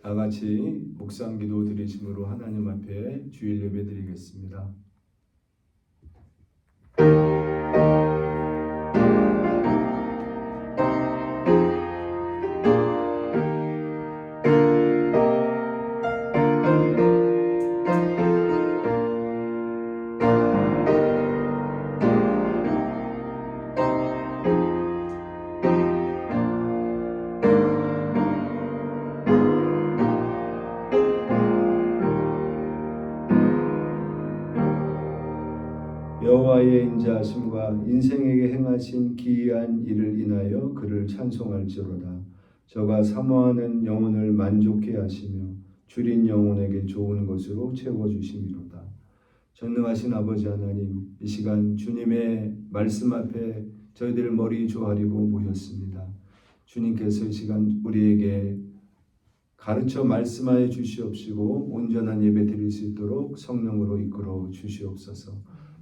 다 같이 묵상기도 드리심으로 하나님 앞에 주일 예배 드리겠습니다. 여호와의 인자하심과 인생에게 행하신 기이한 일을 인하여 그를 찬송할지로다. 저가 사모하는 영혼을 만족케 하시며 줄인 영혼에게 좋은 것으로 채워주심이로다. 전능하신 아버지 하나님, 이 시간 주님의 말씀 앞에 저희들 머리 조아리고 모였습니다. 주님께서 이 시간 우리에게 가르쳐 말씀하여 주시옵시고 온전한 예배 드릴 수 있도록 성령으로 이끌어 주시옵소서.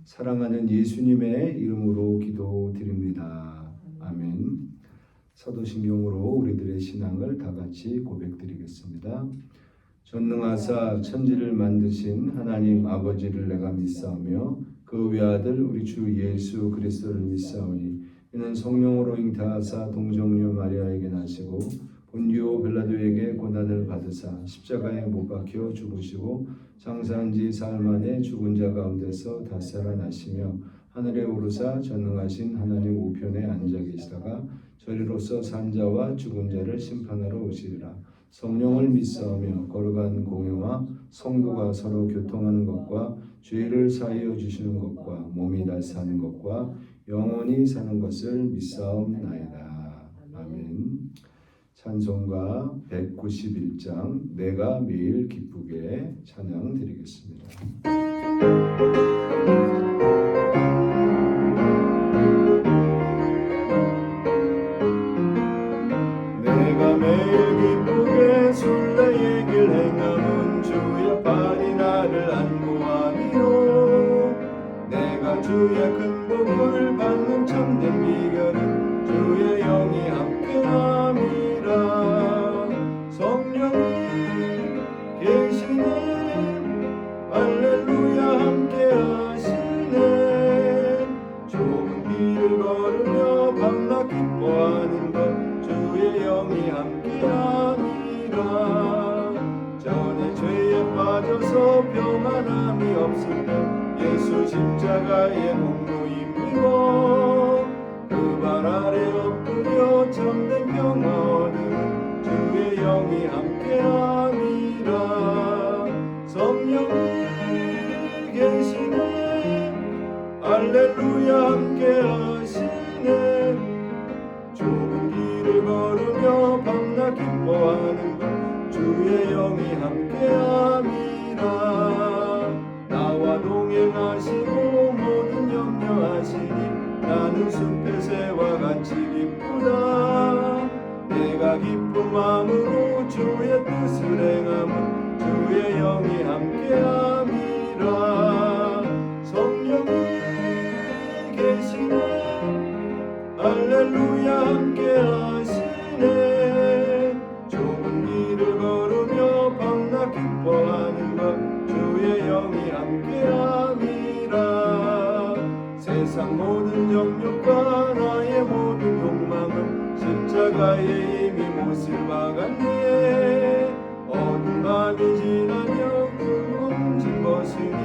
사랑하는 예수님의 이름으로 기도드립니다. 아멘. 사도신경으로 우리들의 신앙을 다 같이 고백드리겠습니다. 전능하사 천지를 만드신 하나님 아버지를 내가 믿사오며 그 외아들 우리 주 예수 그리스도를 믿사오니 이는 성령으로 잉태하사 동정녀 마리아에게 나시고 본디오 빌라도에게 고난을 받으사 십자가에 못 박혀 죽으시고 장사한 지 사흘 만에 죽은 자 가운데서 다시 살아나시며 하늘에 오르사 전능하신 하나님 우편에 앉아 계시다가 저리로서 산 자와 죽은 자를 심판하러 오시리라. 성령을 믿사오며 거룩한 공회와 성도가 서로 교통하는 것과 죄를 사하여 주시는 것과 몸이 다시 사는 것과 영원히 사는 것을 믿사옵나이다. 아멘. 찬송가 191장 내가 매일 기쁘게 찬양 드리겠습니다. 내가 매일 기쁘게 순례의 길 행함은 주의 팔이 나를 안보함이요 내가 주의 큰 복을 받는 참된 비결은 주의 영이 함께함이 성령이 계시네 할렐루야 함께 하시네 좁은 길을 걸으며 밤낮 기뻐하는 것 주의 영이 함께 함이라 전에 죄에 빠져서 평안함이 없을 때 예수 십자가의 공로임이고 그 발 아래 엎드려 참된 평화 얻으는 주의 영이 함께함이라 성령이 계시네 할렐루야 함께하시네 좁은 길을 걸으며 밤낮 기뻐하는 것 주의 영이 함께함이라 나와 동행하시고 모든 염려하시니 나는 숲의 새와 같이 기쁘다 내가 기쁜 마음으로 주의 뜻을 행함은 주의 영이 함께함이라 성령이 계시네 할렐루야 함께하시네 좁은 길을 걸으며 밤낮 기뻐하는 것 주의 영이 함께함이라 세상 모든 정욕과 나의 모든 욕망은 십자가에 이미 못을 박았네 어두운 밤이 지나며 굶은 것이니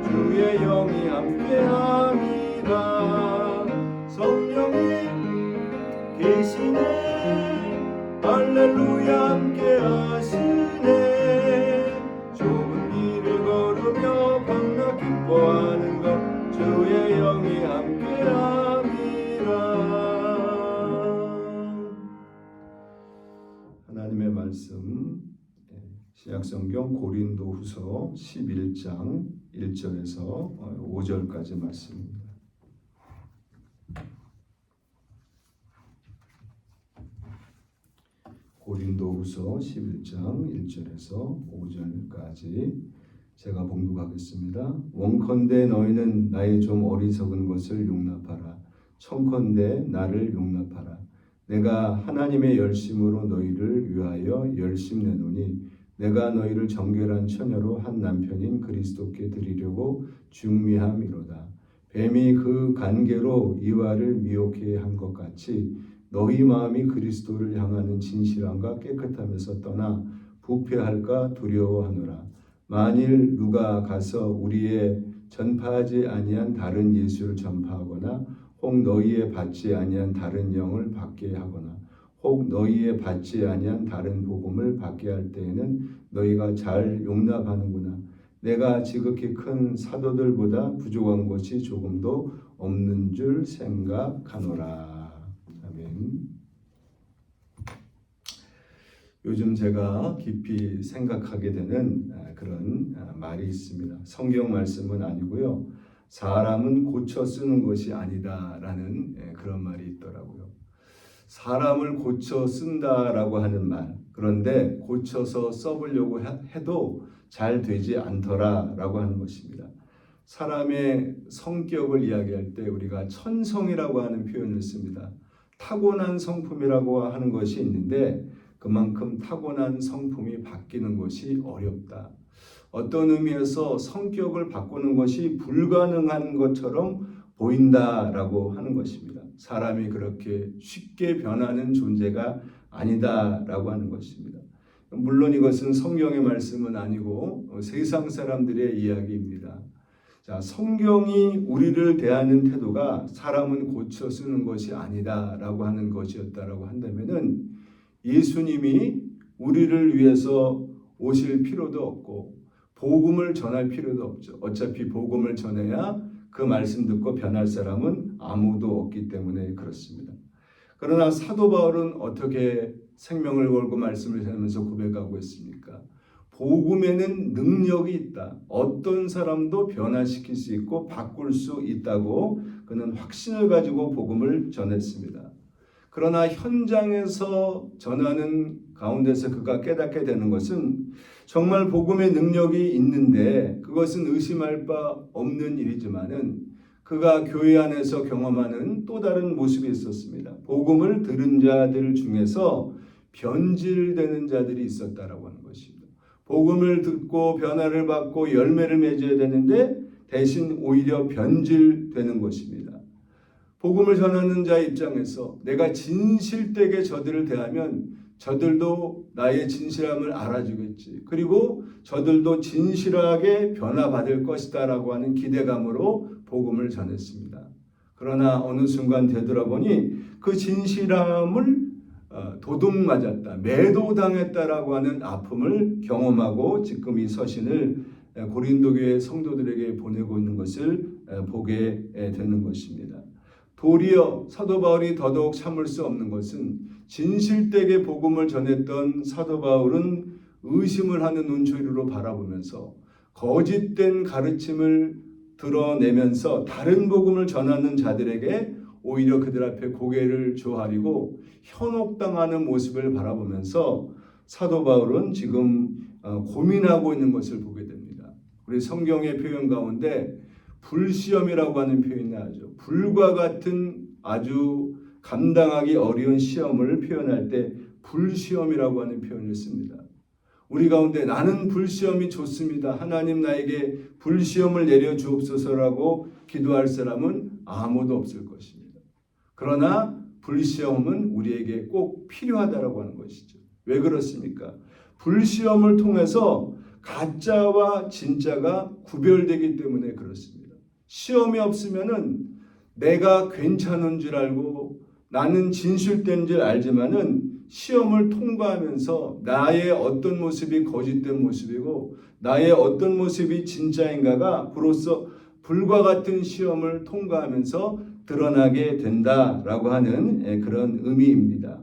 주의 영이 함께함이라 성령이 계시네 할렐루야 함께하시네 좁은 길을 걸으며 밤낮 기뻐하는 것 주의 영이 함께함이라 하나님의 말씀 신약성경 고린도후서 11장 1절에서 5절까지 말씀입니다. 고린도후서 11장 1절에서 5절까지 제가 봉독하겠습니다. 원컨대 너희는 나의 좀 어리석은 것을 용납하라. 청컨대 나를 용납하라. 내가 하나님의 열심으로 너희를 위하여 열심내노니 내가 너희를 정결한 처녀로 한 남편인 그리스도께 드리려고 중미함이로다. 뱀이 그 관계로 이와를 미혹해 한 것 같이 너희 마음이 그리스도를 향하는 진실함과 깨끗함에서 떠나 부패할까 두려워하노라. 만일 누가 가서 우리의 전파하지 아니한 다른 예수를 전파하거나 혹 너희의 받지 아니한 다른 영을 받게 하거나 혹 너희의 받지 아니한 다른 복음을 받게 할 때에는 너희가 잘 용납하는구나. 내가 지극히 큰 사도들보다 부족한 것이 조금도 없는 줄 생각하노라. 아멘. 요즘 제가 깊이 생각하게 되는 그런 말이 있습니다. 성경 말씀은 아니고요. 사람은 고쳐 쓰는 것이 아니다라는 그런 말이 있더라고요. 사람을 고쳐 쓴다라고 하는 말, 그런데 고쳐서 써보려고 해도 잘 되지 않더라라고 하는 것입니다. 사람의 성격을 이야기할 때 우리가 천성이라고 하는 표현을 씁니다. 타고난 성품이라고 하는 것이 있는데 그만큼 타고난 성품이 바뀌는 것이 어렵다. 어떤 의미에서 성격을 바꾸는 것이 불가능한 것처럼 보인다라고 하는 것입니다. 사람이 그렇게 쉽게 변하는 존재가 아니다라고 하는 것입니다. 물론 이것은 성경의 말씀은 아니고 세상 사람들의 이야기입니다. 자, 성경이 우리를 대하는 태도가 사람은 고쳐 쓰는 것이 아니다라고 하는 것이었다라고 한다면은 예수님이 우리를 위해서 오실 필요도 없고 복음을 전할 필요도 없죠. 어차피 복음을 전해야 그 말씀 듣고 변할 사람은 아무도 없기 때문에 그렇습니다. 그러나 사도 바울은 어떻게 생명을 걸고 말씀을 전하면서 고백하고 있습니까? 복음에는 능력이 있다. 어떤 사람도 변화시킬 수 있고 바꿀 수 있다고 그는 확신을 가지고 복음을 전했습니다. 그러나 현장에서 전하는 가운데서 그가 깨닫게 되는 것은 정말 복음의 능력이 있는데 그것은 의심할 바 없는 일이지만은 그가 교회 안에서 경험하는 또 다른 모습이 있었습니다. 복음을 들은 자들 중에서 변질되는 자들이 있었다라고 하는 것입니다. 복음을 듣고 변화를 받고 열매를 맺어야 되는데 대신 오히려 변질되는 것입니다. 복음을 전하는 자 입장에서 내가 진실되게 저들을 대하면 저들도 나의 진실함을 알아주겠지. 그리고 저들도 진실하게 변화받을 것이다 라고 하는 기대감으로 복음을 전했습니다. 그러나 어느 순간 되돌아보니 그 진실함을 도둑맞았다, 매도당했다라고 하는 아픔을 경험하고 지금 이 서신을 고린도 교회 성도들에게 보내고 있는 것을 보게 되는 것입니다. 도리어 사도 바울이 더더욱 참을 수 없는 것은 진실되게 복음을 전했던 사도 바울은 의심을 하는 눈초리로 바라보면서 거짓된 가르침을 드러내면서 다른 복음을 전하는 자들에게 오히려 그들 앞에 고개를 조아리고 현혹당하는 모습을 바라보면서 사도 바울은 지금 고민하고 있는 것을 보게 됩니다. 우리 성경의 표현 가운데 불시험이라고 하는 표현이 나오죠. 불과 같은 아주 감당하기 어려운 시험을 표현할 때 불시험이라고 하는 표현을 씁니다. 우리 가운데 나는 불시험이 좋습니다. 하나님 나에게 불시험을 내려주옵소서라고 기도할 사람은 아무도 없을 것입니다. 그러나 불시험은 우리에게 꼭 필요하다라고 하는 것이죠. 왜 그렇습니까? 불시험을 통해서 가짜와 진짜가 구별되기 때문에 그렇습니다. 시험이 없으면은 내가 괜찮은 줄 알고 나는 진실된 줄 알지만은 시험을 통과하면서 나의 어떤 모습이 거짓된 모습이고 나의 어떤 모습이 진짜인가가 비로소 불과 같은 시험을 통과하면서 드러나게 된다라고 하는 그런 의미입니다.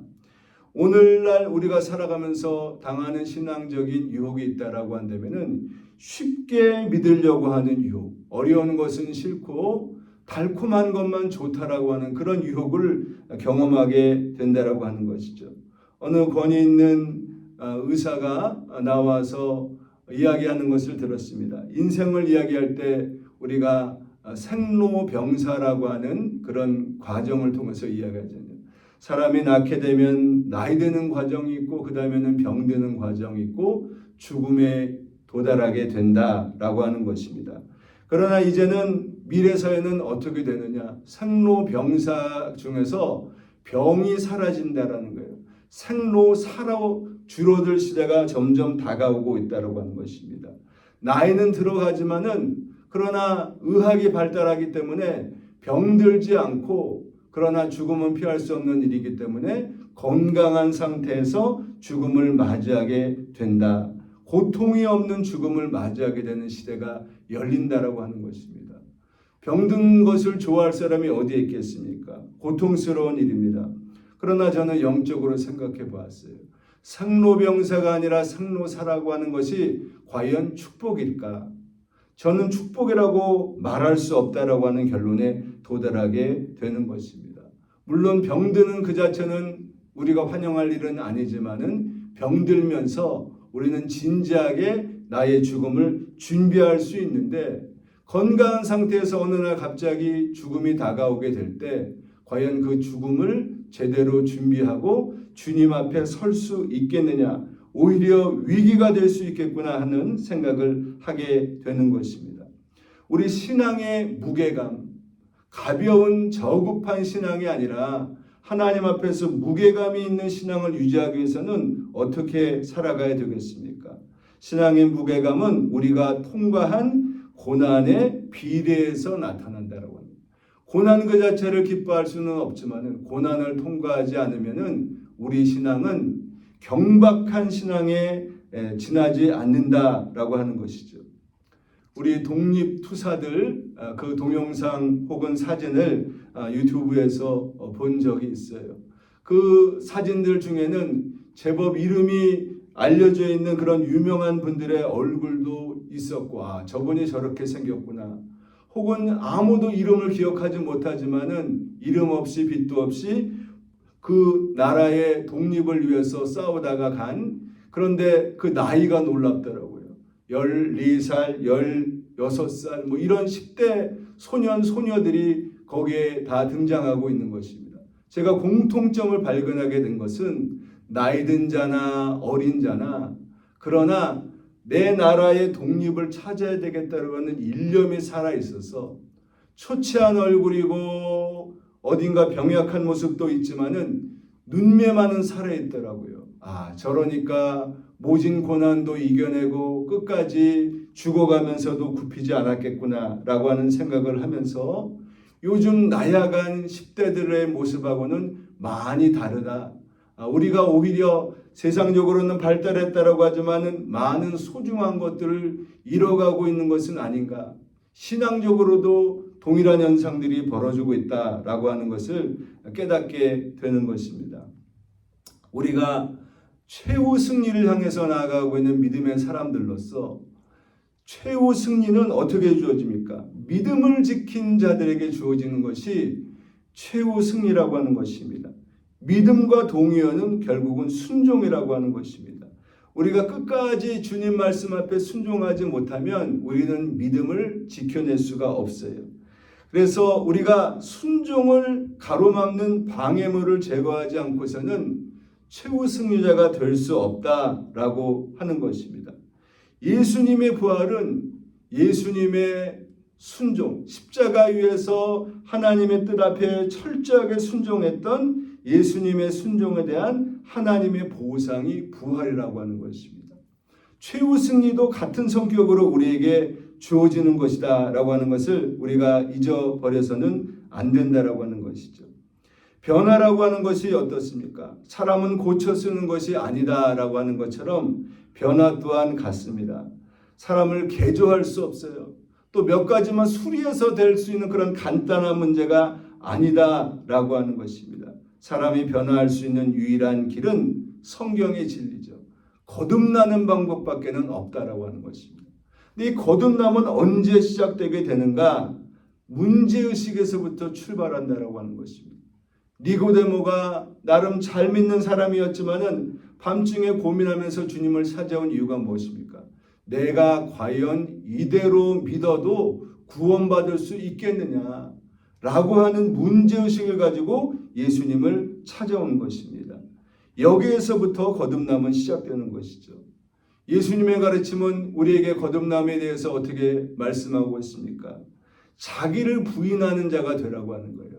오늘날 우리가 살아가면서 당하는 신앙적인 유혹이 있다라고 한다면은 쉽게 믿으려고 하는 유혹, 어려운 것은 싫고 달콤한 것만 좋다라고 하는 그런 유혹을 경험하게 된다라고 하는 것이죠. 어느 권위 있는 의사가 나와서 이야기하는 것을 들었습니다. 인생을 이야기할 때 우리가 생로병사라고 하는 그런 과정을 통해서 이야기하잖아요. 사람이 낳게 되면 나이 드는 과정이 있고 그 다음에는 병드는 과정이 있고 죽음에 도달하게 된다라고 하는 것입니다. 그러나 이제는 미래 사회는 어떻게 되느냐? 생로병사 중에서 병이 사라진다라는 거예요. 생로사로 줄어들 시대가 점점 다가오고 있다고 하는 것입니다. 나이는 들어가지만은 그러나 의학이 발달하기 때문에 병들지 않고 그러나 죽음은 피할 수 없는 일이기 때문에 건강한 상태에서 죽음을 맞이하게 된다. 고통이 없는 죽음을 맞이하게 되는 시대가 열린다라고 하는 것입니다. 병든 것을 좋아할 사람이 어디에 있겠습니까? 고통스러운 일입니다. 그러나 저는 영적으로 생각해 보았어요. 생로병사가 아니라 생로사라고 하는 것이 과연 축복일까? 저는 축복이라고 말할 수 없다라고 하는 결론에 도달하게 되는 것입니다. 물론 병드는 그 자체는 우리가 환영할 일은 아니지만은 병들면서 우리는 진지하게 나의 죽음을 준비할 수 있는데 건강한 상태에서 어느 날 갑자기 죽음이 다가오게 될 때 과연 그 죽음을 제대로 준비하고 주님 앞에 설 수 있겠느냐, 오히려 위기가 될 수 있겠구나 하는 생각을 하게 되는 것입니다. 우리 신앙의 무게감, 가벼운 저급한 신앙이 아니라 하나님 앞에서 무게감이 있는 신앙을 유지하기 위해서는 어떻게 살아가야 되겠습니까? 신앙의 무게감은 우리가 통과한 고난에 비례해서 나타난다라고 합니다. 고난 그 자체를 기뻐할 수는 없지만 고난을 통과하지 않으면 우리 신앙은 경박한 신앙에 지나지 않는다라고 하는 것이죠. 우리 독립투사들 그 동영상 혹은 사진을 유튜브에서 본 적이 있어요. 그 사진들 중에는 제법 이름이 알려져 있는 그런 유명한 분들의 얼굴도 있었고 저분이 저렇게 생겼구나. 혹은 아무도 이름을 기억하지 못하지만은 이름 없이 빛도 없이 그 나라의 독립을 위해서 싸우다가 간 그런데 그 나이가 놀랍더라고요. 14살, 16살 뭐 이런 10대 소년, 소녀들이 거기에 다 등장하고 있는 것입니다. 제가 공통점을 발견하게 된 것은 나이 든 자나 어린 자나 그러나 내 나라의 독립을 찾아야 되겠다고 하는 일념이 살아있어서 초췌한 얼굴이고 어딘가 병약한 모습도 있지만은 눈매만은 살아있더라고요. 저러니까 모진 고난도 이겨내고 끝까지 죽어가면서도 굽히지 않았겠구나라고 하는 생각을 하면서 요즘 나약한 10대들의 모습하고는 많이 다르다. 우리가 오히려 세상적으로는 발달했다라고 하지만은 많은 소중한 것들을 잃어가고 있는 것은 아닌가. 신앙적으로도 동일한 현상들이 벌어지고 있다라고 하는 것을 깨닫게 되는 것입니다. 우리가 최후 승리를 향해서 나아가고 있는 믿음의 사람들로서 최후 승리는 어떻게 주어집니까? 믿음을 지킨 자들에게 주어지는 것이 최후 승리라고 하는 것입니다. 믿음과 동의어는 결국은 순종이라고 하는 것입니다. 우리가 끝까지 주님 말씀 앞에 순종하지 못하면 우리는 믿음을 지켜낼 수가 없어요. 그래서 우리가 순종을 가로막는 방해물을 제거하지 않고서는 최후 승리자가 될 수 없다라고 하는 것입니다. 예수님의 부활은 예수님의 순종, 십자가 위에서 하나님의 뜻 앞에 철저하게 순종했던 예수님의 순종에 대한 하나님의 보상이 부활이라고 하는 것입니다. 최후 승리도 같은 성격으로 우리에게 주어지는 것이다 라고 하는 것을 우리가 잊어버려서는 안 된다라고 하는 것이죠. 변화라고 하는 것이 어떻습니까? 사람은 고쳐 쓰는 것이 아니다 라고 하는 것처럼 변화 또한 같습니다. 사람을 개조할 수 없어요. 또 몇 가지만 수리해서 될 수 있는 그런 간단한 문제가 아니다 라고 하는 것입니다. 사람이 변화할 수 있는 유일한 길은 성경의 진리죠. 거듭나는 방법밖에는 없다라고 하는 것입니다. 근데 이 거듭남은 언제 시작되게 되는가? 문제의식에서부터 출발한다라고 하는 것입니다. 니고데모가 나름 잘 믿는 사람이었지만은 밤중에 고민하면서 주님을 찾아온 이유가 무엇입니까? 내가 과연 이대로 믿어도 구원받을 수 있겠느냐? 라고 하는 문제의식을 가지고 예수님을 찾아온 것입니다. 여기에서부터 거듭남은 시작되는 것이죠. 예수님의 가르침은 우리에게 거듭남에 대해서 어떻게 말씀하고 있습니까? 자기를 부인하는 자가 되라고 하는 거예요.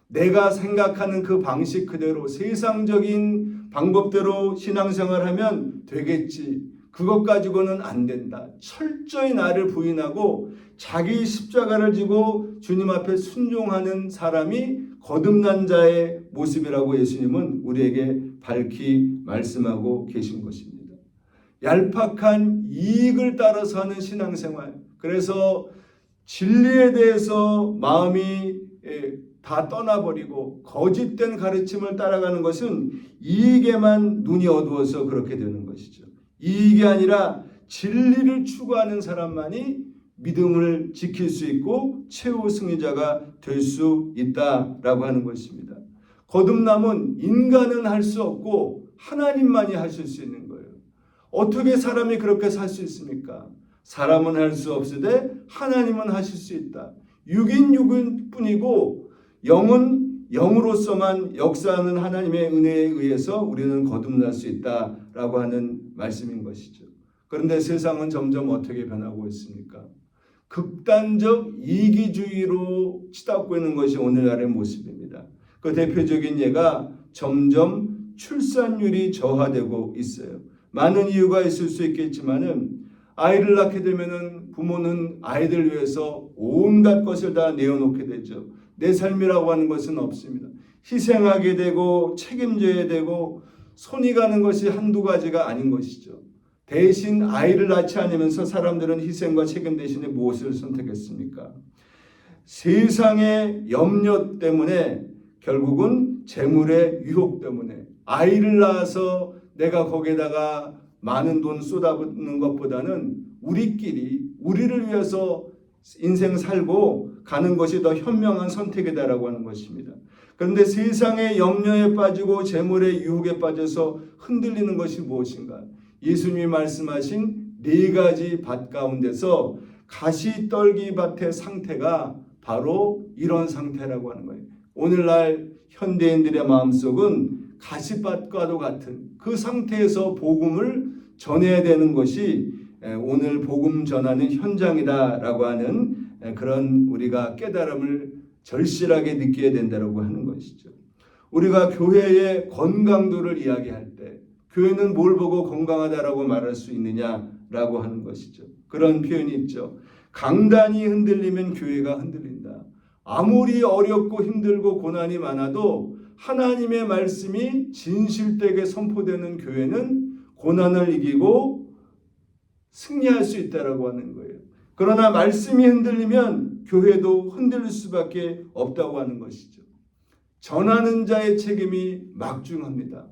내가 생각하는 그 방식 그대로 세상적인 방법대로 신앙생활하면 되겠지. 그것 가지고는 안 된다. 철저히 나를 부인하고 자기 십자가를 지고 주님 앞에 순종하는 사람이 거듭난 자의 모습이라고 예수님은 우리에게 밝히 말씀하고 계신 것입니다. 얄팍한 이익을 따라서 하는 신앙생활, 그래서 진리에 대해서 마음이 다 떠나버리고 거짓된 가르침을 따라가는 것은 이익에만 눈이 어두워서 그렇게 되는 것이죠. 이익이 아니라 진리를 추구하는 사람만이 믿음을 지킬 수 있고 최후 승리자가 될 수 있다라고 하는 것입니다. 거듭남은 인간은 할 수 없고 하나님만이 하실 수 있는 거예요. 어떻게 사람이 그렇게 살 수 있습니까? 사람은 할 수 없으되 하나님은 하실 수 있다. 육인 뿐이고 영은 영으로서만 역사하는 하나님의 은혜에 의해서 우리는 거듭날 수 있다라고 하는 말씀인 것이죠. 그런데 세상은 점점 어떻게 변하고 있습니까? 극단적 이기주의로 치닫고 있는 것이 오늘날의 모습입니다. 그 대표적인 예가 점점 출산율이 저하되고 있어요. 많은 이유가 있을 수 있겠지만은 아이를 낳게 되면은 부모는 아이들 위해서 온갖 것을 다 내어놓게 되죠. 내 삶이라고 하는 것은 없습니다. 희생하게 되고 책임져야 되고 손이 가는 것이 한두 가지가 아닌 것이죠. 대신 아이를 낳지 않으면서 사람들은 희생과 책임 대신에 무엇을 선택했습니까? 세상의 염려 때문에 결국은 재물의 유혹 때문에 아이를 낳아서 내가 거기에다가 많은 돈 쏟아붓는 것보다는 우리를 위해서 인생 살고 가는 것이 더 현명한 선택이다라고 하는 것입니다. 그런데 세상의 염려에 빠지고 재물의 유혹에 빠져서 흔들리는 것이 무엇인가? 예수님이 말씀하신 4가지 밭 가운데서 가시떨기밭의 상태가 바로 이런 상태라고 하는 거예요. 오늘날 현대인들의 마음속은 가시밭과도 같은 그 상태에서 복음을 전해야 되는 것이 오늘 복음 전하는 현장이다라고 하는 그런 우리가 깨달음을 절실하게 느껴야 된다고 하는 것이죠. 우리가 교회의 건강도를 이야기할 때 교회는 뭘 보고 건강하다라고 말할 수 있느냐라고 하는 것이죠. 그런 표현이 있죠. 강단이 흔들리면 교회가 흔들린다. 아무리 어렵고 힘들고 고난이 많아도 하나님의 말씀이 진실되게 선포되는 교회는 고난을 이기고 승리할 수 있다라고 하는 거예요. 그러나 말씀이 흔들리면 교회도 흔들릴 수밖에 없다고 하는 것이죠. 전하는 자의 책임이 막중합니다.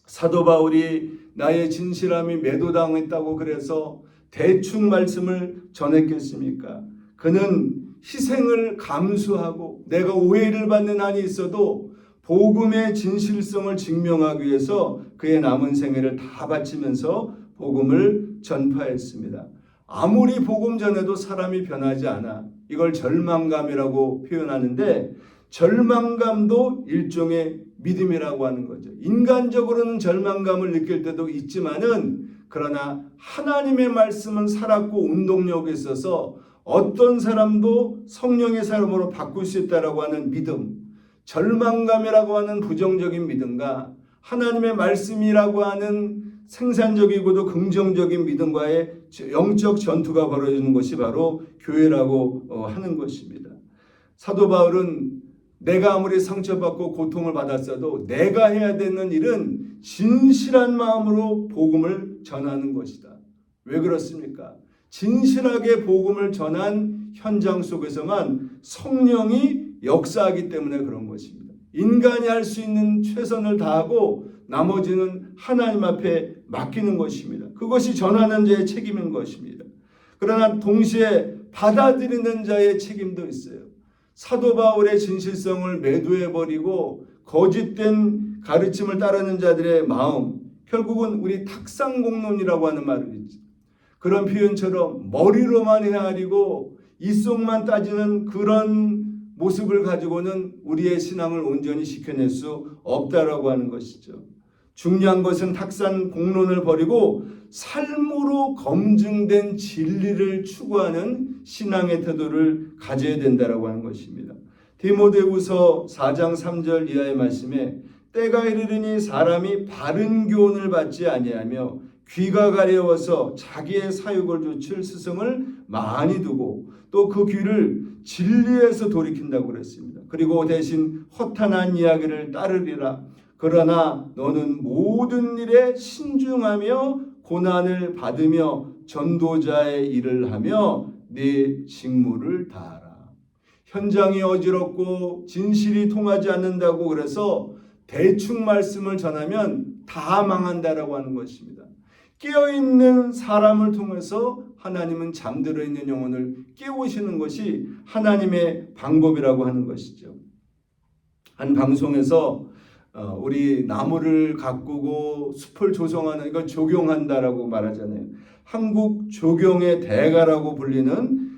사도 바울이 나의 진실함이 매도당했다고 그래서 대충 말씀을 전했겠습니까? 그는 희생을 감수하고 내가 오해를 받는 한이 있어도 복음의 진실성을 증명하기 위해서 그의 남은 생애를 다 바치면서 복음을 전파했습니다. 아무리 복음 전해도 사람이 변하지 않아. 이걸 절망감이라고 표현하는데 절망감도 일종의 믿음이라고 하는 거죠. 인간적으로는 절망감을 느낄 때도 있지만은 그러나 하나님의 말씀은 살았고 운동력이 있어서 어떤 사람도 성령의 사람으로 바꿀 수 있다라고 하는 믿음, 절망감이라고 하는 부정적인 믿음과 하나님의 말씀이라고 하는 생산적이고도 긍정적인 믿음과의 영적 전투가 벌어지는 것이 바로 교회라고 하는 것입니다. 사도 바울은 내가 아무리 상처받고 고통을 받았어도 내가 해야 되는 일은 진실한 마음으로 복음을 전하는 것이다. 왜 그렇습니까? 진실하게 복음을 전한 현장 속에서만 성령이 역사하기 때문에 그런 것입니다. 인간이 할 수 있는 최선을 다하고 나머지는 하나님 앞에 맡기는 것입니다. 그것이 전하는 자의 책임인 것입니다. 그러나 동시에 받아들이는 자의 책임도 있어요. 사도 바울의 진실성을 매도해버리고 거짓된 가르침을 따르는 자들의 마음, 결국은 우리 탁상공론이라고 하는 말을 있죠. 그런 표현처럼 머리로만 헤아리고 입속만 따지는 그런 모습을 가지고는 우리의 신앙을 온전히 지켜낼 수 없다라고 하는 것이죠. 중요한 것은 탁산 공론을 버리고 삶으로 검증된 진리를 추구하는 신앙의 태도를 가져야 된다라고 하는 것입니다. 디모데후서 4장 3절 이하의 말씀에 때가 이르르니 사람이 바른 교훈을 받지 아니하며 귀가 가려워서 자기의 사욕을 좇을 스승을 많이 두고 또 그 귀를 진리에서 돌이킨다고 그랬습니다. 그리고 대신 허탄한 이야기를 따르리라. 그러나 너는 모든 일에 신중하며 고난을 받으며 전도자의 일을 하며 네 직무를 다하라. 현장이 어지럽고 진실이 통하지 않는다고 그래서 대충 말씀을 전하면 다 망한다라고 하는 것입니다. 깨어있는 사람을 통해서 하나님은 잠들어 있는 영혼을 깨우시는 것이 하나님의 방법이라고 하는 것이죠. 한 방송에서 우리 나무를 가꾸고 숲을 조성하는 이걸 조경한다라고 말하잖아요. 한국 조경의 대가라고 불리는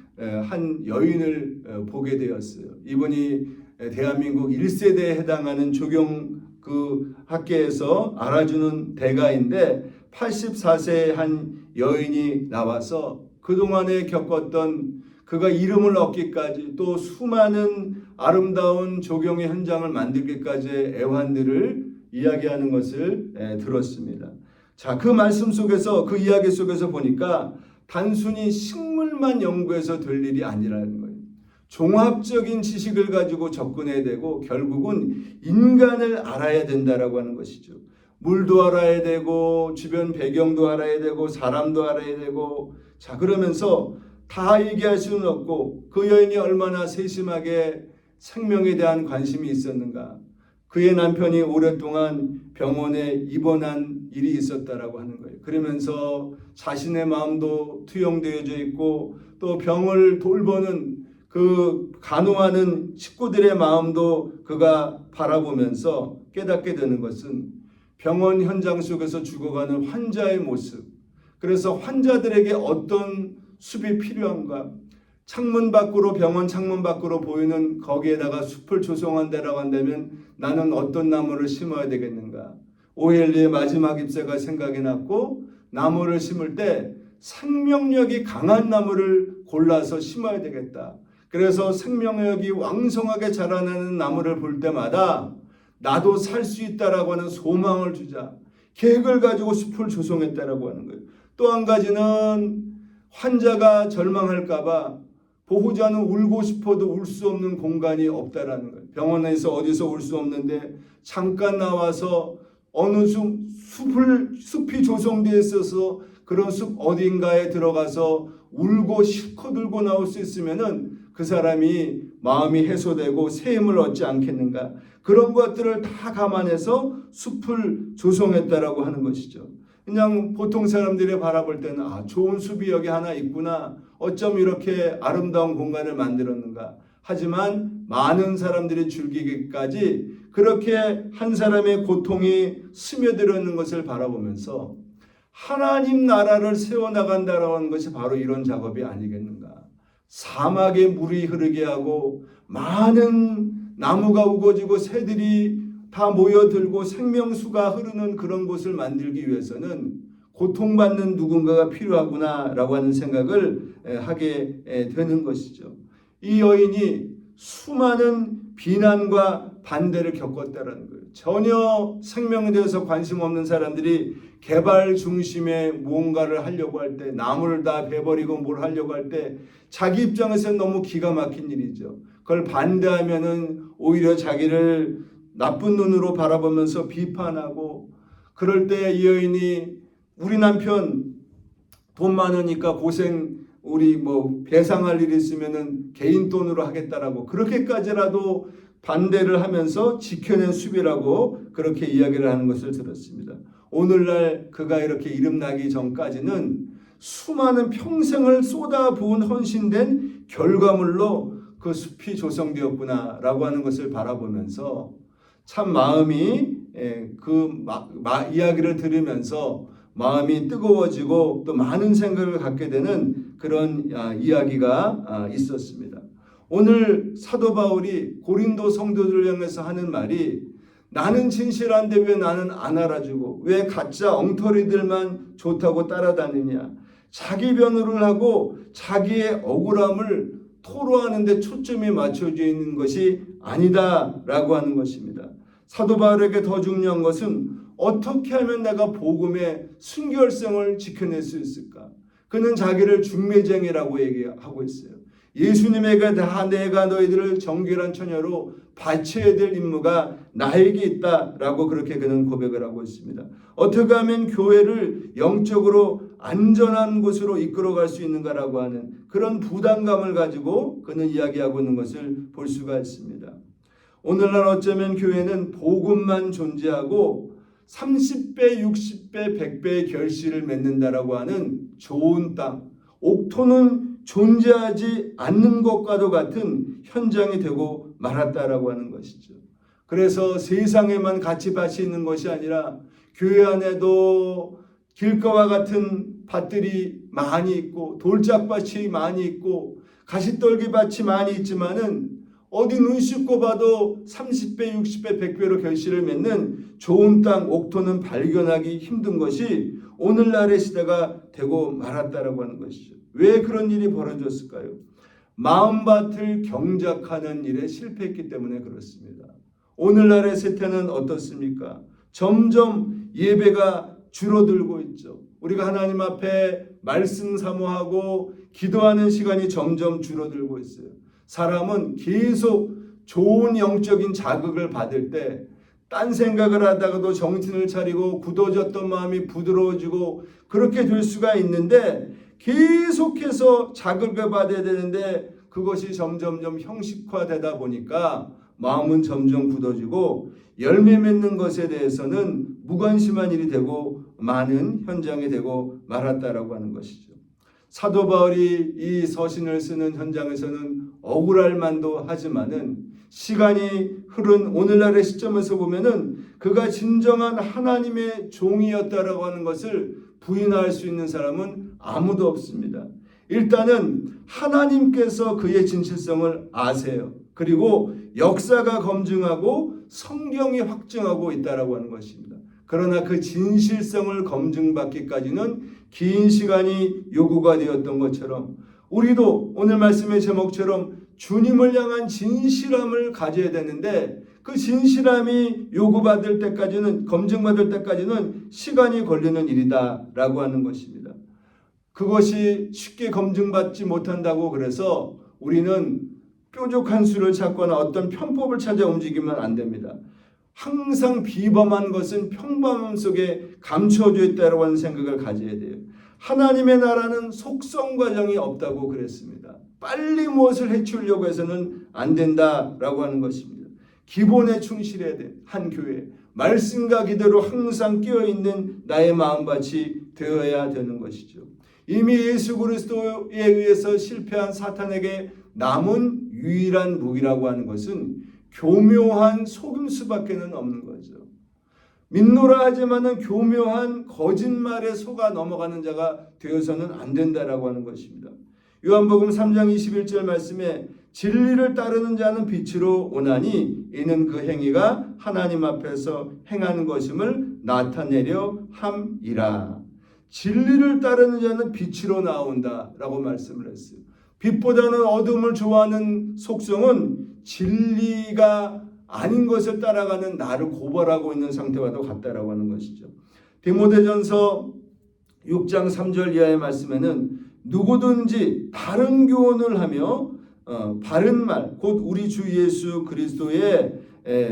한 여인을 보게 되었어요. 이분이 대한민국 1세대에 해당하는 조경 그 학계에서 알아주는 대가인데 84세의 한 여인이 나와서 그동안에 겪었던 그가 이름을 얻기까지 또 수많은 아름다운 조경의 현장을 만들기까지의 애환들을 이야기하는 것을 들었습니다. 자, 그 말씀 속에서 그 이야기 속에서 보니까 단순히 식물만 연구해서 될 일이 아니라는 거예요. 종합적인 지식을 가지고 접근해야 되고 결국은 인간을 알아야 된다라고 하는 것이죠. 물도 알아야 되고 주변 배경도 알아야 되고 사람도 알아야 되고 자 그러면서 다 얘기할 수는 없고 그 여인이 얼마나 세심하게 생명에 대한 관심이 있었는가. 그의 남편이 오랫동안 병원에 입원한 일이 있었다라고 하는 거예요. 그러면서 자신의 마음도 투영되어져 있고 또 병을 돌보는 그 간호하는 식구들의 마음도 그가 바라보면서 깨닫게 되는 것은 병원 현장 속에서 죽어가는 환자의 모습. 그래서 환자들에게 어떤 숲이 필요한가? 창문 밖으로 병원 창문 밖으로 보이는 거기에다가 숲을 조성한다라고 한다면 나는 어떤 나무를 심어야 되겠는가? 오엘리의 마지막 잎새가 생각이 났고 나무를 심을 때 생명력이 강한 나무를 골라서 심어야 되겠다. 그래서 생명력이 왕성하게 자라나는 나무를 볼 때마다 나도 살 수 있다라고 하는 소망을 주자. 계획을 가지고 숲을 조성했다라고 하는 거예요. 또 한 가지는 환자가 절망할까 봐 보호자는 울고 싶어도 울 수 없는 공간이 없다라는 거예요. 병원에서 어디서 울 수 없는데 잠깐 나와서 어느 숲이 조성되어 있어서 그런 숲 어딘가에 들어가서 울고 실컷 울고 나올 수 있으면은 그 사람이 마음이 해소되고 새 힘을 얻지 않겠는가. 그런 것들을 다 감안해서 숲을 조성했다라고 하는 것이죠. 그냥 보통 사람들이 바라볼 때는 좋은 숲이 여기 하나 있구나. 어쩜 이렇게 아름다운 공간을 만들었는가. 하지만 많은 사람들이 즐기기까지 그렇게 한 사람의 고통이 스며들어 있는 것을 바라보면서 하나님 나라를 세워나간다라고 하는 것이 바로 이런 작업이 아니겠는가. 사막에 물이 흐르게 하고 많은 나무가 우거지고 새들이 다 모여들고 생명수가 흐르는 그런 곳을 만들기 위해서는 고통받는 누군가가 필요하구나라고 하는 생각을 하게 되는 것이죠. 이 여인이 수많은 비난과 반대를 겪었다는 거예요. 전혀 생명에 대해서 관심 없는 사람들이 개발 중심의 무언가를 하려고 할 때 나무를 다 베버리고 뭘 하려고 할 때 자기 입장에서는 너무 기가 막힌 일이죠. 그걸 반대하면은 오히려 자기를 나쁜 눈으로 바라보면서 비판하고 그럴 때 이 여인이 우리 남편 돈 많으니까 고생 우리 뭐 배상할 일이 있으면은 개인 돈으로 하겠다라고 그렇게까지라도 반대를 하면서 지켜낸 숲이라고 그렇게 이야기를 하는 것을 들었습니다. 오늘날 그가 이렇게 이름나기 전까지는 수많은 평생을 쏟아부은 헌신된 결과물로 그 숲이 조성되었구나라고 하는 것을 바라보면서 참 마음이 이야기를 들으면서 마음이 뜨거워지고 또 많은 생각을 갖게 되는 그런 이야기가 있었습니다. 오늘 사도 바울이 고린도 성도들을 향해서 하는 말이 나는 진실한데 왜 나는 안 알아주고 왜 가짜 엉터리들만 좋다고 따라다니냐. 자기 변호를 하고 자기의 억울함을 토로하는 데 초점이 맞춰져 있는 것이 아니다라고 하는 것입니다. 사도 바울에게 더 중요한 것은 어떻게 하면 내가 복음의 순결성을 지켜낼 수 있을까? 그는 자기를 중매쟁이라고 얘기하고 있어요. 예수님에게 다 내가 너희들을 정결한 처녀로 바쳐야 될 임무가 나에게 있다라고 그렇게 그는 고백을 하고 있습니다. 어떻게 하면 교회를 영적으로 안전한 곳으로 이끌어갈 수 있는가라고 하는 그런 부담감을 가지고 그는 이야기하고 있는 것을 볼 수가 있습니다. 오늘날 어쩌면 교회는 복음만 존재하고 30배, 60배, 100배의 결실을 맺는다라고 하는 좋은 땅, 옥토는 존재하지 않는 것과도 같은 현장이 되고 말았다라고 하는 것이죠. 그래서 세상에만 같이 밭이 있는 것이 아니라 교회 안에도 길가와 같은 밭들이 많이 있고 돌짝밭이 많이 있고 가시떨기밭이 많이 있지만은 어디 눈 씻고 봐도 30배, 60배, 100배로 결실을 맺는 좋은 땅, 옥토는 발견하기 힘든 것이 오늘날의 시대가 되고 말았다라고 하는 것이죠. 왜 그런 일이 벌어졌을까요? 마음밭을 경작하는 일에 실패했기 때문에 그렇습니다. 오늘날의 세태는 어떻습니까? 점점 예배가 줄어들고 있죠. 우리가 하나님 앞에 말씀 사모하고 기도하는 시간이 점점 줄어들고 있어요. 사람은 계속 좋은 영적인 자극을 받을 때 딴 생각을 하다가도 정신을 차리고 굳어졌던 마음이 부드러워지고 그렇게 될 수가 있는데 계속해서 자극을 받아야 되는데 그것이 점점점 형식화되다 보니까 마음은 점점 굳어지고 열매 맺는 것에 대해서는 무관심한 일이 되고 많은 현장이 되고 말았다라고 하는 것이죠. 사도 바울이 이 서신을 쓰는 현장에서는 억울할 만도 하지만은 시간이 흐른 오늘날의 시점에서 보면은 그가 진정한 하나님의 종이었다라고 하는 것을 부인할 수 있는 사람은 아무도 없습니다. 일단은 하나님께서 그의 진실성을 아세요. 그리고 역사가 검증하고 성경이 확증하고 있다라고 하는 것입니다. 그러나 그 진실성을 검증받기까지는 긴 시간이 요구가 되었던 것처럼 우리도 오늘 말씀의 제목처럼 주님을 향한 진실함을 가져야 되는데 그 진실함이 요구받을 때까지는 검증받을 때까지는 시간이 걸리는 일이다라고 하는 것입니다. 그것이 쉽게 검증받지 못한다고 그래서 우리는 뾰족한 수를 찾거나 어떤 편법을 찾아 움직이면 안 됩니다. 항상 비범한 것은 평범함 속에 감춰져 있다고 하는 생각을 가져야 돼요. 하나님의 나라는 속성 과정이 없다고 그랬습니다. 빨리 무엇을 해치우려고 해서는 안 된다라고 하는 것입니다. 기본에 충실해야 돼. 한 교회 말씀과 기도로 항상 끼어있는 나의 마음밭이 되어야 되는 것이죠. 이미 예수 그리스도에 의해서 실패한 사탄에게 남은 유일한 무기라고 하는 것은 교묘한 속임수밖에는 없는 거죠. 믿노라 하지만은 교묘한 거짓말에 속아 넘어가는 자가 되어서는 안 된다라고 하는 것입니다. 요한복음 3장 21절 말씀에 진리를 따르는 자는 빛으로 오나니 이는 그 행위가 하나님 앞에서 행하는 것임을 나타내려 함이라. 진리를 따르는 자는 빛으로 나온다라고 말씀을 했어요. 빛보다는 어둠을 좋아하는 속성은 진리가 아닌 것을 따라가는 나를 고발하고 있는 상태와도 같다라고 하는 것이죠. 디모데전서 6장 3절 이하의 말씀에는 누구든지 바른 교훈을 하며 바른 말, 곧 우리 주 예수 그리스도의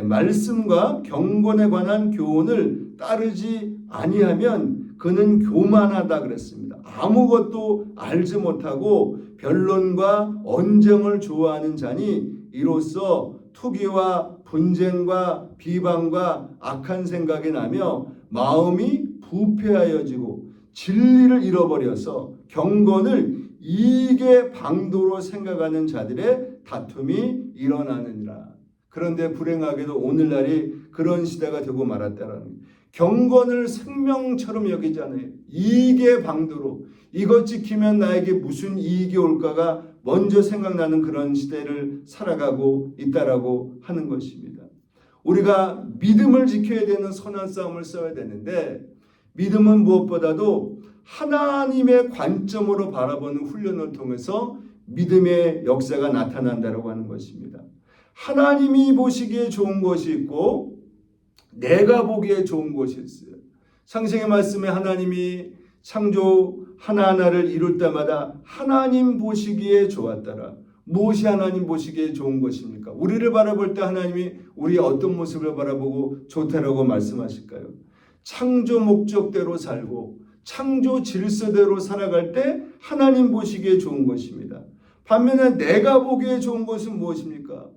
말씀과 경건에 관한 교훈을 따르지 아니하면 그는 교만하다 그랬습니다. 아무것도 알지 못하고 변론과 언쟁을 좋아하는 자니 이로써 투기와 분쟁과 비방과 악한 생각이 나며 마음이 부패하여지고 진리를 잃어버려서 경건을 이익의 방도로 생각하는 자들의 다툼이 일어나느니라. 그런데 불행하게도 오늘날이 그런 시대가 되고 말았다라는 경건을 생명처럼 여기잖아요. 이익의 방도로 이것 지키면 나에게 무슨 이익이 올까가 먼저 생각나는 그런 시대를 살아가고 있다라고 하는 것입니다. 우리가 믿음을 지켜야 되는 선한 싸움을 싸워야 되는데, 믿음은 무엇보다도 하나님의 관점으로 바라보는 훈련을 통해서 믿음의 역사가 나타난다고 하는 것입니다. 하나님이 보시기에 좋은 것이 있고 내가 보기에 좋은 것이 있어요. 창세기 말씀에 하나님이 창조 하나하나를 이룰 때마다 하나님 보시기에 좋았더라. 무엇이 하나님 보시기에 좋은 것입니까? 우리를 바라볼 때 하나님이 우리의 어떤 모습을 바라보고 좋다라고 말씀하실까요? 창조 목적대로 살고 창조 질서대로 살아갈 때 하나님 보시기에 좋은 것입니다. 반면에 내가 보기에 좋은 것은 무엇입니까?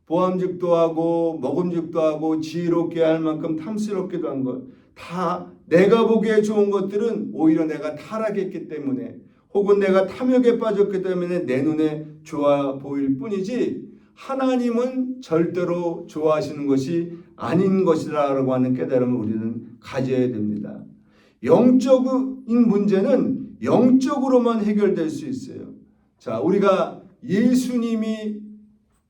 보암직도 하고 먹음직도 하고 지혜롭게 할 만큼 탐스럽기도 한 것, 다 내가 보기에 좋은 것들은 오히려 내가 타락했기 때문에 혹은 내가 탐욕에 빠졌기 때문에 내 눈에 좋아 보일 뿐이지 하나님은 절대로 좋아하시는 것이 아닌 것이라고 하는 깨달음을 우리는 가져야 됩니다. 영적인 문제는 영적으로만 해결될 수 있어요. 자, 우리가 예수님이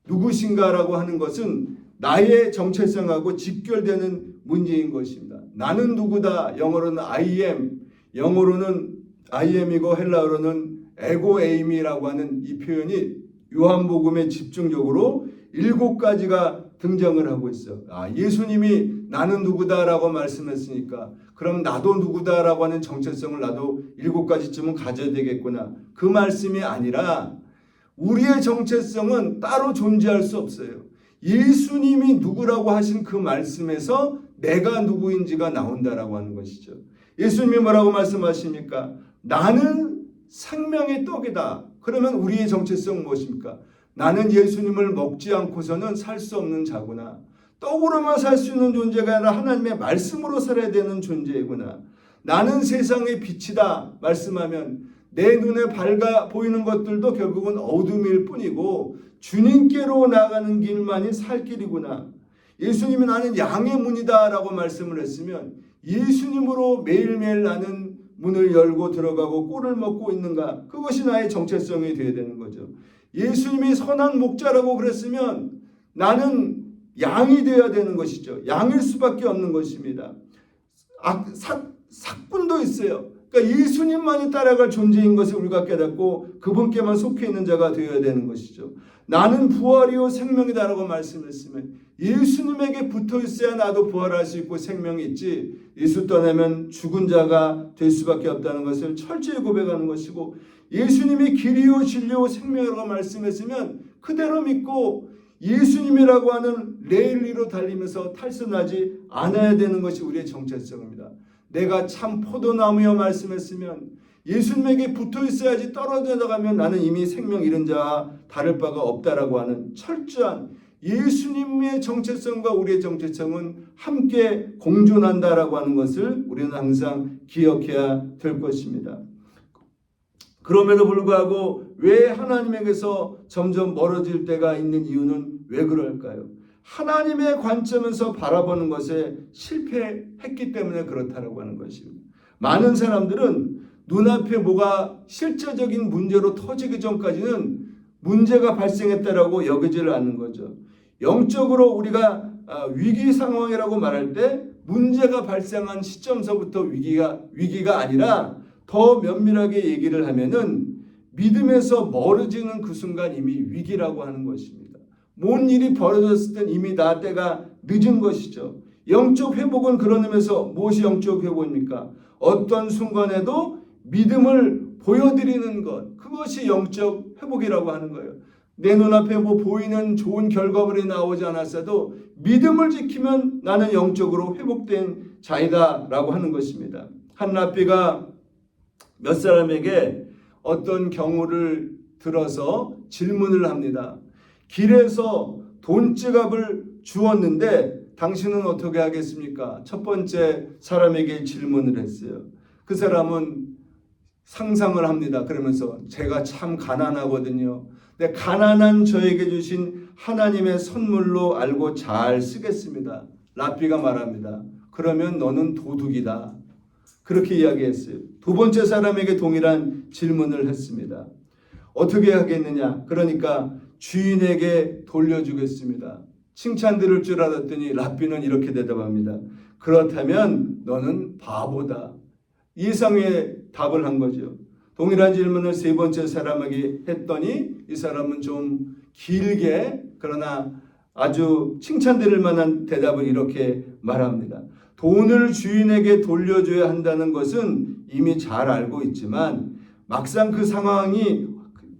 누구신가라고 하는 것은 나의 정체성하고 직결되는 문제인 것입니다. 나는 누구다. 영어로는 I am, 영어로는 I am이고 헬라어로는 에고 에임이라고 하는 이 표현이 요한복음에 집중적으로 7가지가 등장을 하고 있어요. 예수님이 나는 누구다라고 말씀했으니까 그럼 나도 누구다라고 하는 정체성을 나도 7가지쯤은 가져야 되겠구나. 그 말씀이 아니라 우리의 정체성은 따로 존재할 수 없어요. 예수님이 누구라고 하신 그 말씀에서 내가 누구인지가 나온다라고 하는 것이죠. 예수님이 뭐라고 말씀하십니까? 나는 생명의 떡이다. 그러면 우리의 정체성은 무엇입니까? 나는 예수님을 먹지 않고서는 살 수 없는 자구나. 떡으로만 살 수 있는 존재가 아니라 하나님의 말씀으로 살아야 되는 존재이구나. 나는 세상의 빛이다 말씀하면 내 눈에 밝아 보이는 것들도 결국은 어둠일 뿐이고 주님께로 나가는 길만이 살 길이구나. 예수님이 나는 양의 문이다 라고 말씀을 했으면 예수님으로 매일매일 나는 문을 열고 들어가고 꿀을 먹고 있는가? 그것이 나의 정체성이 되어야 되는 거죠. 예수님이 선한 목자라고 그랬으면 나는 양이 되어야 되는 것이죠. 양일 수밖에 없는 것입니다. 삭군도 있어요. 그러니까 예수님만이 따라갈 존재인 것을 우리가 깨닫고 그분께만 속해 있는 자가 되어야 되는 것이죠. 나는 부활이요 생명이다라고 말씀했으면 예수님에게 붙어 있어야 나도 부활할 수 있고 생명이 있지, 예수 떠나면 죽은 자가 될 수밖에 없다는 것을 철저히 고백하는 것이고, 예수님이 길이요 진리요 생명이라고 말씀했으면 그대로 믿고 예수님이라고 하는 레일리로 달리면서 탈선하지 않아야 되는 것이 우리의 정체성입니다. 내가 참 포도나무여 말씀했으면 예수님에게 붙어 있어야지 떨어져 나가면 나는 이미 생명 잃은 자와 다를 바가 없다라고 하는 철저한 예수님의 정체성과 우리의 정체성은 함께 공존한다라고 하는 것을 우리는 항상 기억해야 될 것입니다. 그럼에도 불구하고 왜 하나님에게서 점점 멀어질 때가 있는 이유는 왜 그럴까요? 하나님의 관점에서 바라보는 것에 실패했기 때문에 그렇다라고 하는 것입니다. 많은 사람들은 눈앞에 뭐가 실제적인 문제로 터지기 전까지는 문제가 발생했다라고 여기지를 않는 거죠. 영적으로 우리가 위기 상황이라고 말할 때 문제가 발생한 시점서부터 위기가 아니라 더 면밀하게 얘기를 하면은 믿음에서 멀어지는 그 순간 이미 위기라고 하는 것입니다. 뭔 일이 벌어졌을 땐 이미 나 때가 늦은 것이죠. 영적 회복은 그런 의미에서 무엇이 영적 회복입니까? 어떤 순간에도 믿음을 보여드리는 것, 그것이 영적 회복이라고 하는 거예요. 내 눈앞에 뭐 보이는 좋은 결과물이 나오지 않았어도 믿음을 지키면 나는 영적으로 회복된 자이다라고 하는 것입니다. 한 랍비가 몇 사람에게 어떤 경우를 들어서 질문을 합니다. 길에서 돈지갑을 주었는데 당신은 어떻게 하겠습니까? 첫 번째 사람에게 질문을 했어요. 그 사람은 상상을 합니다. 그러면서 제가 참 가난하거든요. 근데 가난한 저에게 주신 하나님의 선물로 알고 잘 쓰겠습니다. 랍비가 말합니다. 그러면 너는 도둑이다. 그렇게 이야기했어요. 두 번째 사람에게 동일한 질문을 했습니다. 어떻게 하겠느냐? 그러니까 주인에게 돌려주겠습니다. 칭찬 들을 줄 알았더니 랍비는 이렇게 대답합니다. 그렇다면 너는 바보다. 이상의 답을 한 거죠. 동일한 질문을 세 번째 사람에게 했더니 이 사람은 좀 길게 그러나 아주 칭찬드릴 만한 대답을 이렇게 말합니다. 돈을 주인에게 돌려줘야 한다는 것은 이미 잘 알고 있지만 막상 그 상황이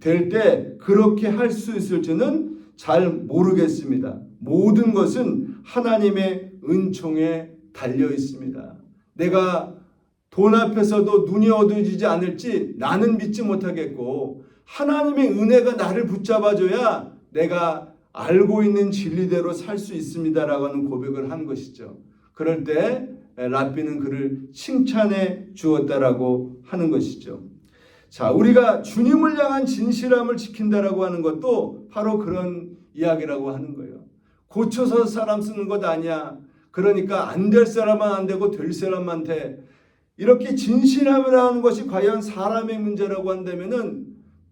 될 때 그렇게 할 수 있을지는 잘 모르겠습니다. 모든 것은 하나님의 은총에 달려 있습니다. 내가 돈 앞에서도 눈이 어두워지지 않을지 나는 믿지 못하겠고 하나님의 은혜가 나를 붙잡아줘야 내가 알고 있는 진리대로 살 수 있습니다라고 하는 고백을 한 것이죠. 그럴 때 랍비는 그를 칭찬해 주었다라고 하는 것이죠. 자, 우리가 주님을 향한 진실함을 지킨다라고 하는 것도 바로 그런 이야기라고 하는 거예요. 고쳐서 사람 쓰는 것 아니야. 그러니까 안 될 사람은 안 되고 될 사람만 돼. 이렇게 진실함이라는 것이 과연 사람의 문제라고 한다면은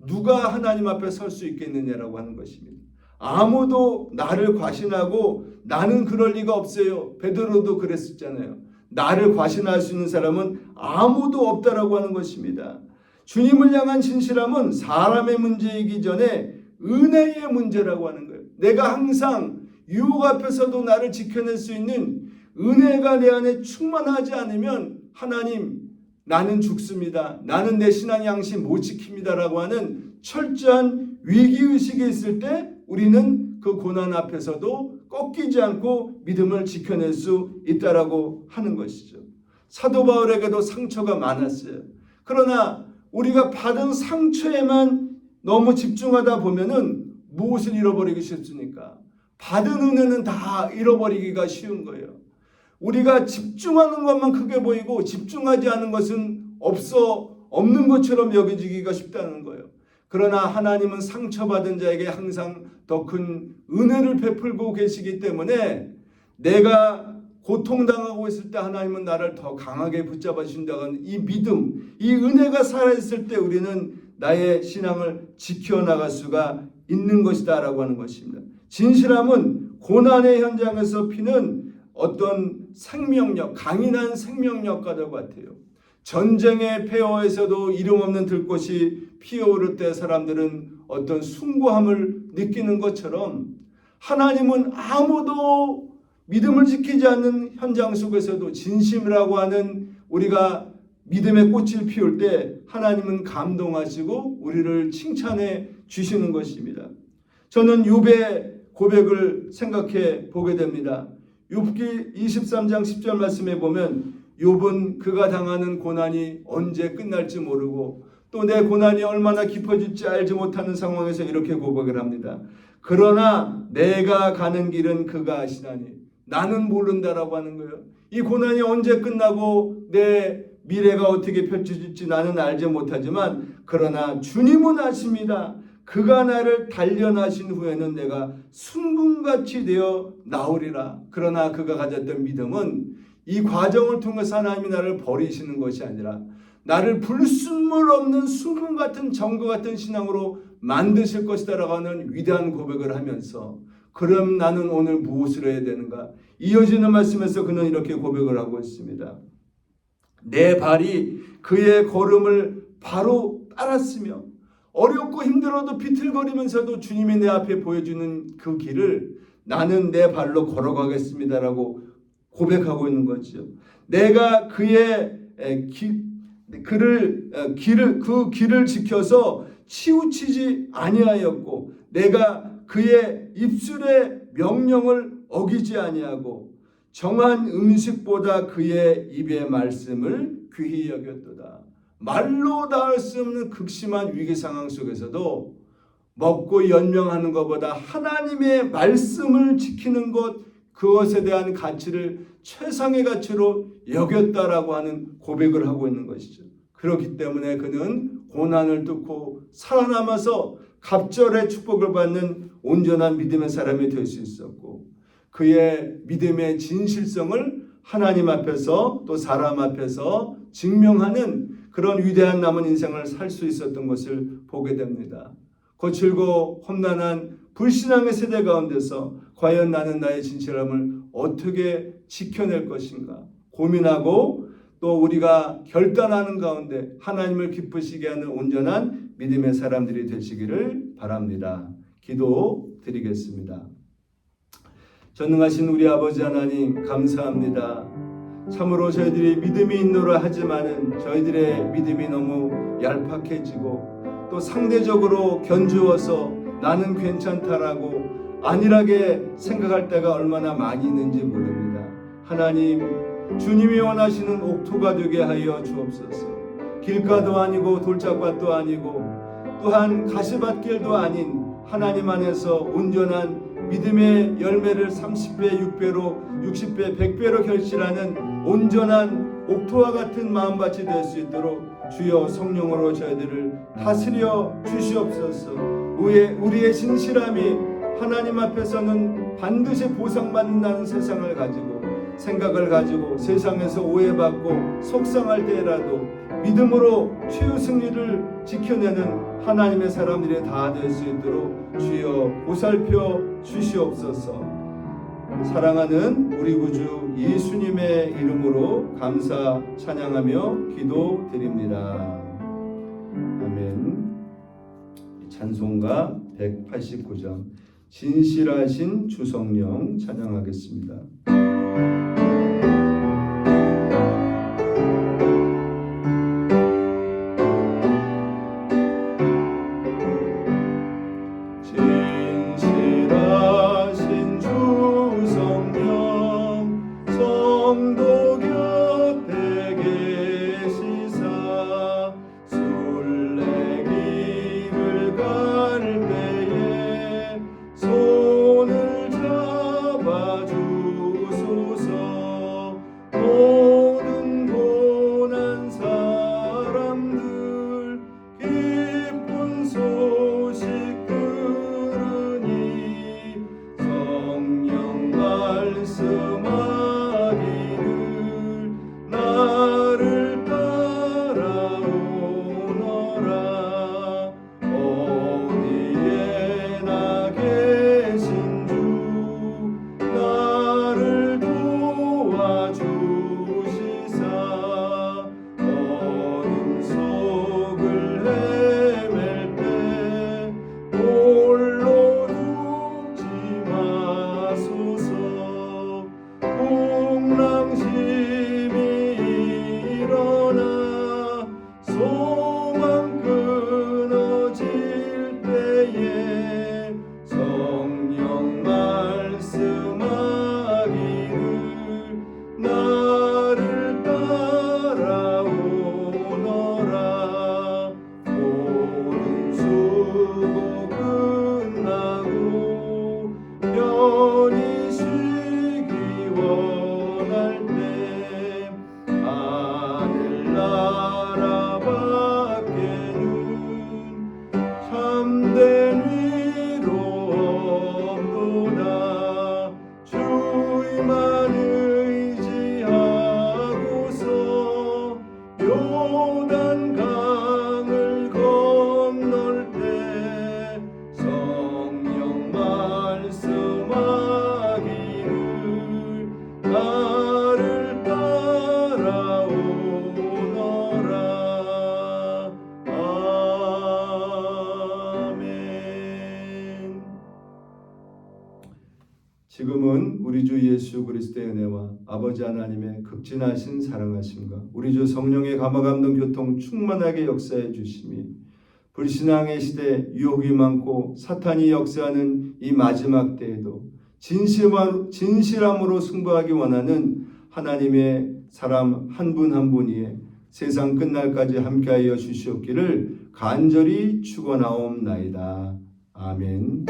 누가 하나님 앞에 설 수 있겠느냐라고 하는 것입니다. 아무도 나를 과신하고 나는 그럴 리가 없어요. 베드로도 그랬었잖아요. 나를 과신할 수 있는 사람은 아무도 없다라고 하는 것입니다. 주님을 향한 진실함은 사람의 문제이기 전에 은혜의 문제라고 하는 거예요. 내가 항상 유혹 앞에서도 나를 지켜낼 수 있는 은혜가 내 안에 충만하지 않으면 하나님 나는 죽습니다. 나는 내 신앙 양심 못 지킵니다라고 하는 철저한 위기의식이 있을 때 우리는 그 고난 앞에서도 꺾이지 않고 믿음을 지켜낼 수 있다라고 하는 것이죠. 사도 바울에게도 상처가 많았어요. 그러나 우리가 받은 상처에만 너무 집중하다 보면은 무엇을 잃어버리기 쉽습니까? 받은 은혜는 다 잃어버리기가 쉬운 거예요. 우리가 집중하는 것만 크게 보이고 집중하지 않은 것은 없는 것처럼 여겨지기가 쉽다는 거예요. 그러나 하나님은 상처받은 자에게 항상 더 큰 은혜를 베풀고 계시기 때문에 내가 고통당하고 있을 때 하나님은 나를 더 강하게 붙잡아 주신다는 이 믿음, 이 은혜가 살아있을 때 우리는 나의 신앙을 지켜나갈 수가 있는 것이다 라고 하는 것입니다. 진실함은 고난의 현장에서 피는 어떤 생명력, 강인한 생명력과도 같아요. 전쟁의 폐허에서도 이름 없는 들꽃이 피어오를 때 사람들은 어떤 숭고함을 느끼는 것처럼 하나님은 아무도 믿음을 지키지 않는 현장 속에서도 진심이라고 하는 우리가 믿음의 꽃을 피울 때 하나님은 감동하시고 우리를 칭찬해 주시는 것입니다. 저는 욥의 고백을 생각해 보게 됩니다. 욥기 23장 10절 말씀에 보면 욥은 그가 당하는 고난이 언제 끝날지 모르고 또 내 고난이 얼마나 깊어질지 알지 못하는 상황에서 이렇게 고백을 합니다. 그러나 내가 가는 길은 그가 아시나니 나는 모른다라고 하는 거예요. 이 고난이 언제 끝나고 내 미래가 어떻게 펼쳐질지 나는 알지 못하지만 그러나 주님은 아십니다. 그가 나를 단련하신 후에는 내가 순금같이 되어 나오리라. 그러나 그가 가졌던 믿음은 이 과정을 통해서 하나님이 나를 버리시는 것이 아니라 나를 불순물 없는 순금 같은 정거 같은 신앙으로 만드실 것이다라고 하는 위대한 고백을 하면서 그럼 나는 오늘 무엇을 해야 되는가? 이어지는 말씀에서 그는 이렇게 고백을 하고 있습니다. 내 발이 그의 걸음을 바로 따랐으며 어렵고 힘들어도 비틀거리면서도 주님이 내 앞에 보여주는 그 길을 나는 내 발로 걸어가겠습니다라고 고백하고 있는 거죠. 내가 그의 그 길을 지켜서 치우치지 아니하였고 내가 그의 입술의 명령을 어기지 아니하고 정한 음식보다 그의 입의 말씀을 귀히 여겼도다. 말로 닿을 수 없는 극심한 위기 상황 속에서도 먹고 연명하는 것보다 하나님의 말씀을 지키는 것, 그것에 대한 가치를 최상의 가치로 여겼다라고 하는 고백을 하고 있는 것이죠. 그렇기 때문에 그는 고난을 뚫고 살아남아서 갑절의 축복을 받는 온전한 믿음의 사람이 될 수 있었고 그의 믿음의 진실성을 하나님 앞에서 또 사람 앞에서 증명하는 그런 위대한 남은 인생을 살 수 있었던 것을 보게 됩니다. 거칠고 험난한 불신앙의 세대 가운데서 과연 나는 나의 진실함을 어떻게 지켜낼 것인가 고민하고 또 우리가 결단하는 가운데 하나님을 기쁘시게 하는 온전한 믿음의 사람들이 되시기를 바랍니다. 기도 드리겠습니다. 전능하신 우리 아버지 하나님 감사합니다. 참으로 저희들이 믿음이 있노라 하지만은 저희들의 믿음이 너무 얄팍해지고 또 상대적으로 견주어서 나는 괜찮다라고 안일하게 생각할 때가 얼마나 많이 있는지 모릅니다. 하나님, 주님이 원하시는 옥토가 되게 하여 주옵소서. 길가도 아니고 돌짝밭도 아니고 또한 가시밭길도 아닌 하나님 안에서 온전한 믿음의 열매를 30배, 6배로, 60배, 100배로 결실하는 온전한 옥토와 같은 마음밭이 될 수 있도록 주여 성령으로 저희들을 다스려 주시옵소서. 우리의 진실함이 하나님 앞에서는 반드시 보상받는다는 세상을 가지고 생각을 가지고 세상에서 오해받고 속상할 때라도 믿음으로 최후 승리를 지켜내는 하나님의 사람들이 다 될 수 있도록 주여 보살펴 주시옵소서. 사랑하는 우리 구주 예수님의 이름으로 감사 찬양하며 기도드립니다. 아멘. 찬송가 189장 진실하신 주성령 찬양하겠습니다. 지금은 우리 주 예수 그리스도의 은혜와 아버지 하나님의 극진하신 사랑하심과 우리 주 성령의 감화감동 교통 충만하게 역사해 주심이 불신앙의 시대 유혹이 많고 사탄이 역사하는 이 마지막 때에도 진실함으로 승부하기 원하는 하나님의 사람 한 분 한 분이 세상 끝날까지 함께하여 주시옵기를 간절히 축원하옵나이다. 아멘.